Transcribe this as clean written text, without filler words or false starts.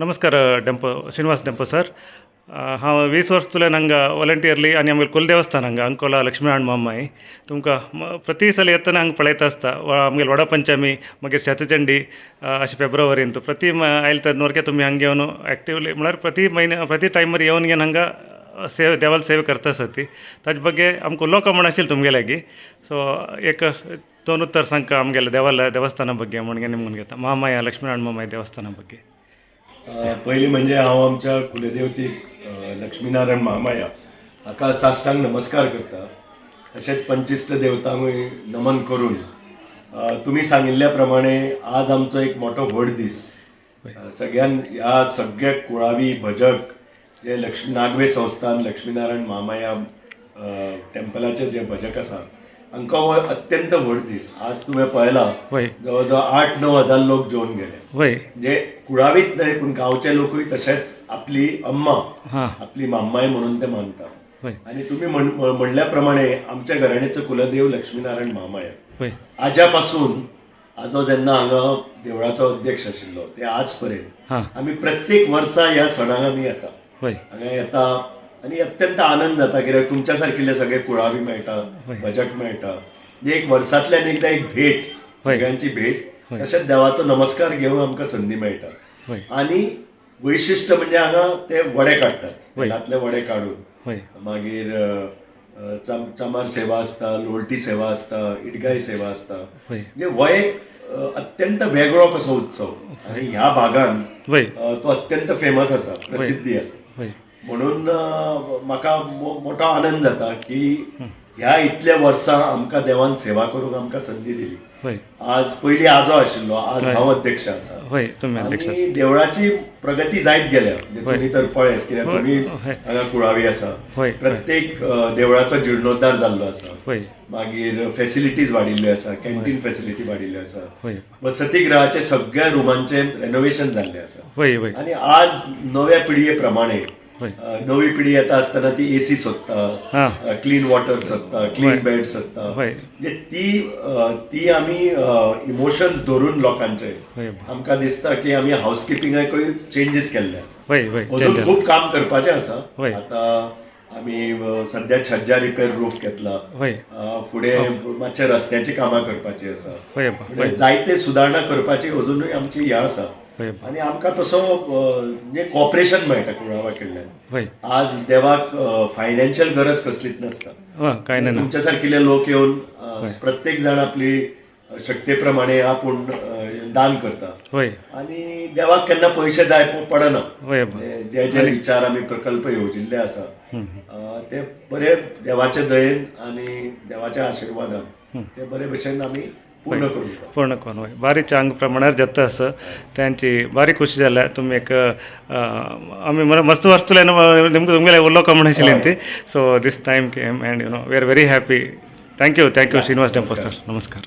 ನಮಸ್ಕಾರ ಡೆಂಪೋ ಶ್ರೀನಿವಾಸ್ ಡೆಂಪೋ ಸರ್. हांव 20 वर्स तुले हांगा वॉलंटियरली आनी आमगे कुलदेवस्थान हांगा अंकोला लक्ष्मीनारायण मामाई तुमकां प्रति साल येतना हांगा पळयता आसता. आमगे वडा पंचमी मागीर शेतचंडी अशें फेब्रुवारीन प्रति आयले तर नोरके तुमी हांगा येवन एक्टिवली म्हळ्यार प्रति टायमार येवन घेवन हांगा सेव देवाल सेवा करता आसत ती. ताजे बग्गे आमकां उलोवंक कळमन आशिल्लें तुमगे लागीं. सो एक 2 उत्तर सांगता आमगेल्या देवस्थाना बग्गे म्हणगे निमून घेता महामाया लक्ष्मीनारायण मामाई देवस्थाना बग्गे. पहिली म्हणजे हांव आमच्या कुलदेवतेक लक्ष्मीनारायण महामाया हाका साश्टांग नमस्कार करता. तशेंच पंचिश्ट देवतांकूय नमन करून तुमी सांगिल्ल्या प्रमाणे आज आमचो एक मोठो व्हड दीस. सगळ्यान ह्या सगळ्या कुळावी भजक जे नागवे संस्थान लक्ष्मीनारायण महामाया टेम्पलाचे जे भजक आसा हांकां हो अत्यंत व्हड दीस. आज तुवें पळयला जवळजवळ 8-9 हजार लोक जेवन गेले. जे कुळावीत न्हय पूण गांवचे लोकूय तशेंच आपली अम्मा आपली माम्माय म्हणून ते मानतात. आनी तुमी म्हणल्या प्रमाणे आमच्या घराणेचो कुलदेव लक्ष्मीनारायण महामाया आज्या पासून आजो जेन्ना हांगा देवळाचो अध्यक्ष आशिल्लो ते आज पर्यंत आमी प्रत्येक वर्सा ह्या सणाक आमी येता हांगा येता आनी अत्यंत आनंद जाता. कित्याक तुमच्या सारकिल्ले सगळे कुळावी मेळटा भजक मेळटा. एक वर्सांतल्यान एकदा एक भेट सगळ्यांची भेट तशेंच देवाचो नमस्कार घेवंक आमकां संदी मेळटा. आनी वैशिश्ट म्हणजे हांगा ते वडे काडटात. तेलांतले वडे काडून मागीर चामार सेवा आसता, लोलटी सेवा आसता, इडगाय सेवा आसता. म्हणजे हो एक अत्यंत वेगळो कसो उत्सव आनी ह्या भागान तो अत्यंत फेमस आसा, प्रसिद्धी आसा. म्हणून म्हाका मोठो आनंद जाता की ह्या इतल्या वर्सां आमकां देवान सेवा करूंक आमकां संदी दिली. आज पयलीं आजो आशिल्लो, आज हांव अध्यक्ष आसा. आनी देवळाची प्रगती जायत गेल्या. तुमी तर पळयत कित्याक तुमी हांगा कुळावी आसा. प्रत्येक देवळाचो जिर्णोद्धार जाल्लो आसा. मागीर फेसिलिटीज वाडिल्ल्यो आसा, कॅन्टीन फेसिलिटी वाडिल्ल्यो आसा. वसतिगृहाचे सगळ्या रुमांचे रेनोवेशन जाल्लें आसा. आनी आज नव्या पिळये प्रमाणे नवी पिढी येता आसतना ती एसी सोदता, क्लीन वॉटर सोदता, क्लीन बेड सोदता. म्हणजे ती आमी इमोशन्स धरून लोकांचे आमकां दिसता की आमी हाऊसकीपिंगाकूय चेंजीस केल्ले आसा. अजून खूब काम करपाचें आसा. आतां आमी सद्या छज्जा रिपेर रूफ घेतला. फुडें मातशे रस्त्याची कामां करपाची आसा. जायते सुदारणा करपाची अजुनूय आमची ह्या आसा. आनी आमकां तसो म्हणजे कॉपरेशन मेळटा कुळावा कडल्यान. आज देवाक फायनान्शियल गरज कसलीच नासता. तुमच्या सारकिल्ले लोक येवन प्रत्येक जाण आपली शक्ती प्रमाणे आपूण दान करता. आनी देवाक केन्ना पयशे जाय पडना. जे जे विचार आमी प्रकल्प येवजिल्ले आसा ते बरे देवाचे दयेन आनी देवाच्या आशिर्वादान ते बरे भशेन आमी पूर्ण करून भारी चांग प्रमाणार जाता आसा. त्यांची भारी खुशी जाल्या. तुमी एक आमी मस्त वस्तुले तुमगेले उलोवंक म्हणून आशिल्लें ती. So this time came and we are very happy. Thank you Srinivas Tempo sir. नमस्कार.